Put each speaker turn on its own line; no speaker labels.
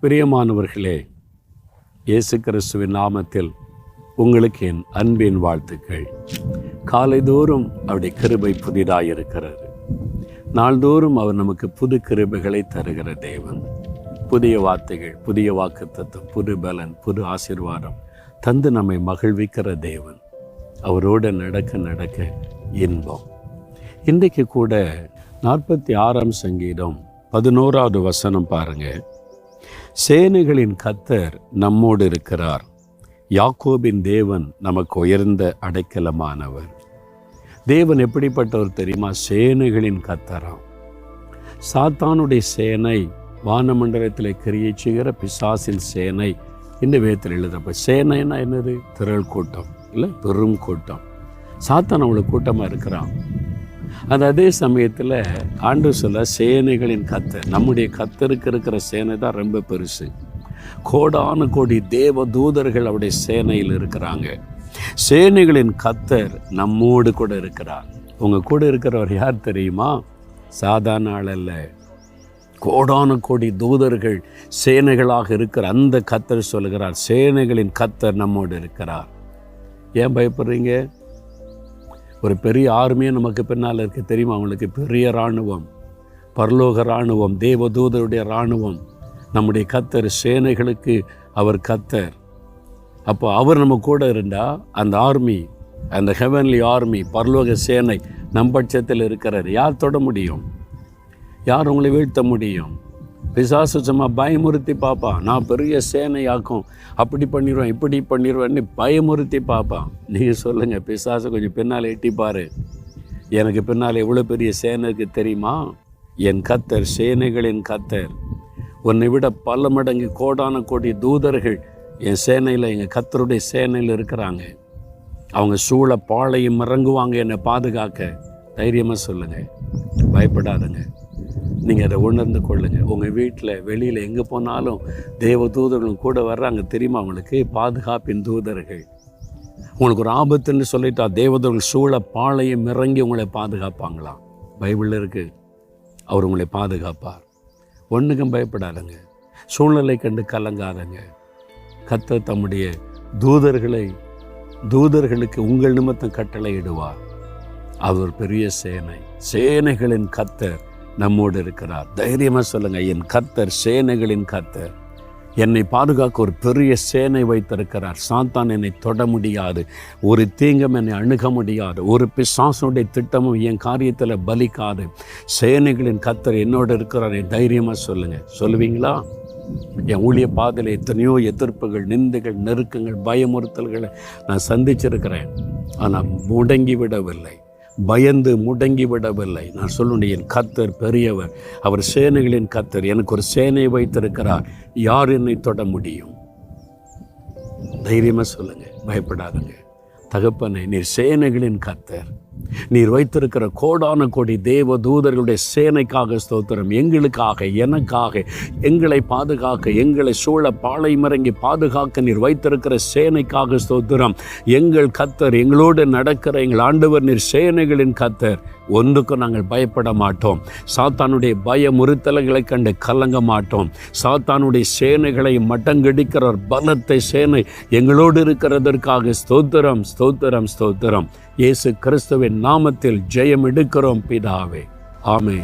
பிரியமானவர்களே, இயேசு கிறிஸ்துவின் நாமத்தில் உங்களுக்கு என் அன்பின் வாழ்த்துக்கள். காலைதோறும் அவருடைய கிருபை புதிதாயிருக்கிறது. நாள்தோறும் அவர் நமக்கு புது கிருபைகளை தருகிற தேவன். புதிய வார்த்தைகள், புதிய வாக்குத்தத்தம், புது பலன், புது ஆசீர்வாதம் தந்து நம்மை மகிழ்விக்கிற தேவன். அவரோடு நடக்க இன்பம். இன்றைக்கு கூட 46ஆம் சங்கீதம் 11வது வசனம் பாருங்க. சேனைகளின் கர்த்தர் நம்மோடு இருக்கிறார், யாக்கோபின் தேவன் நமக்கு உயர்ந்த அடைக்கலமானவர். தேவன் எப்படிப்பட்டவர் தெரியுமா? சேனைகளின் கர்த்தராம். சாத்தானுடைய சேனை, வானமண்டலத்தில் கிரியை செய்கிற பிசாசின் சேனை இந்த வேதத்தில் எழுதப்ப. சேனைன்னா என்னது? திரள் கூட்டம், இல்லை பெரும் கூட்டம். சாத்தான் அவ்வளோ கூட்டமாக இருக்கிறான். அது அதே சமயத்தில் ஆண்டு சொல்ல சேனைகளின் கர்த்தர், நம்முடைய கர்த்தருக்கு இருக்கிற சேனை தான் ரொம்ப பெருசு. கோடான கோடி தேவ தூதர்கள் அவருடைய சேனையில் இருக்கிறாங்க. சேனைகளின் கர்த்தர் நம்மோடு கூட இருக்கிறார். உங்கள் கூட இருக்கிறவர் யார் தெரியுமா? சாதாரண ஆள் அல்ல. கோடான கோடி தூதர்கள் சேனைகளாக இருக்கிற அந்த கர்த்தர் சொல்லுகிறார், சேனைகளின் கர்த்தர் நம்மோடு இருக்கிறார். ஏன் பயப்படுறீங்க? ஒரு பெரிய ஆர்மியே நமக்கு பின்னால் இருக்க தெரியுமா? அவங்களுக்கு பெரிய இராணுவம், பரலோக இராணுவம், தேவதூதருடைய இராணுவம். நம்முடைய கர்த்தர் சேனைகளுக்கு அவர் கர்த்தர். அப்போ அவர் நம்ம கூட இருந்தால் அந்த ஆர்மி, அந்த ஹெவன்லி ஆர்மி, பரலோக சேனை நம் பட்சத்தில் இருக்கிறார். யார் தொட முடியும்? யார் உங்களை வீழ்த்த முடியும்? பிசாசு சும்மா பயமுறுத்தி பார்ப்பான். நான் பெரிய சேனையாக்கும், அப்படி பண்ணிடுவேன், இப்படி பண்ணிடுவேன்னு பயமுறுத்தி பார்ப்பான். நீங்கள் சொல்லுங்கள், பிசாசு கொஞ்சம் பின்னால் எட்டிப்பார். எனக்கு பின்னால் எவ்வளோ பெரிய சேனை இருக்குது தெரியுமா? என் கர்த்தர் சேனைகளின் கர்த்தர். உன்னை விட பல மடங்கு கோடான கோடி தூதர்கள் என் சேனையில், எங்கள் கர்த்தருடைய சேனையில் இருக்கிறாங்க. அவங்க சூழ பாளையம் இறங்குவாங்க என்னை பாதுகாக்க. தைரியமாக சொல்லுங்கள், பயப்படாதுங்க. நீங்கள் அதை உணர்ந்து கொள்ளுங்கள். உங்கள் வீட்டில், வெளியில், எங்கே போனாலும் தேவ தூதர்களும் கூட வர்றாங்க தெரியுமா? அவங்களுக்கு பாதுகாப்பின் தூதர்கள். உங்களுக்கு ஒரு ஆபத்துன்னு சொல்லிட்டா தேவதூதர்கள் சூழ பாளையம் இறங்கி உங்களை பாதுகாப்பாங்களாம். பைபிளில் இருக்குது. அவர் உங்களை பாதுகாப்பார். ஒன்றுக்கும் பயப்படாதங்க. சூழ்நிலை கண்டு கலங்காதங்க. கர்த்தர் தம்முடைய தூதர்களுக்கு உங்கள் நிமித்தம் கட்டளை இடுவார். அவர் பெரிய சேனை, சேனைகளின் கர்த்தர் நம்மோடு இருக்கிறார். தைரியமாக சொல்லுங்கள், என் கர்த்தர் சேனைகளின் கர்த்தர். என்னை பாதுகாக்க ஒரு பெரிய சேனை வைத்திருக்கிறார். சாத்தான் என்னை தொட முடியாது, ஒரு தீங்கம் என்னை அணுக முடியாது, ஒரு பிசாசுடைய திட்டமும் என் காரியத்தில் பலிக்காது. சேனைகளின் கர்த்தர் என்னோடு இருக்கிறார். தைரியமாக சொல்லுங்கள். சொல்லுவீங்களா? என் ஊழிய பாதையில் எத்தனையோ எதிர்ப்புகள், நிந்தைகள், நெருக்கங்கள், பயமுறுத்தல்களை நான் சந்திச்சிருக்கிறேன். ஆனால் முடங்கி விடவில்லை, பயந்து முடங்கி விடவில்லை. நான் சொல்லணும், என் கர்த்தர் பெரியவர், அவர் சேனைகளின் கர்த்தர். எனக்கு ஒரு சேனை வைத்திருக்கிறார். யார் என்னை தொட முடியும்? தைரியமாக சொல்லுங்கள், பயப்படாதுங்க. தகப்பனே, நீர் சேனைகளின் கர்த்தர். நீர் வைத்திருக்கிற கோடான கோடி தேவ தூதர்களுடைய சேனைக்காக ஸ்தோத்திரம். எங்களுக்காக, எனக்காக, எங்களை பாதுகாக்க, எங்களை சூழ பாளையமிறங்கி பாதுகாக்க நீர் வைத்திருக்கிற சேனைக்காக ஸ்தோத்திரம். எங்கள் கர்த்தர், எங்களோடு நடக்கிற எங்கள் ஆண்டவர் நீர் சேனைகளின் கர்த்தர். ஒன்றுக்கும் நாங்கள் பயப்பட மாட்டோம். சாத்தானுடைய பயமுறுத்தல்களை கண்டு கலங்க மாட்டோம். சாத்தானுடைய சேனைகளை மட்டங்கடிக்கிற பலத்தை சேனை எங்களோடு இருக்கிறதற்காக ஸ்தோத்திரம், ஸ்தோத்திரம், ஸ்தோத்திரம். இயேசு கிறிஸ்துவின் நாமத்தில் ஜெயம் எடுக்கிறோம் பிதாவே. ஆமென்.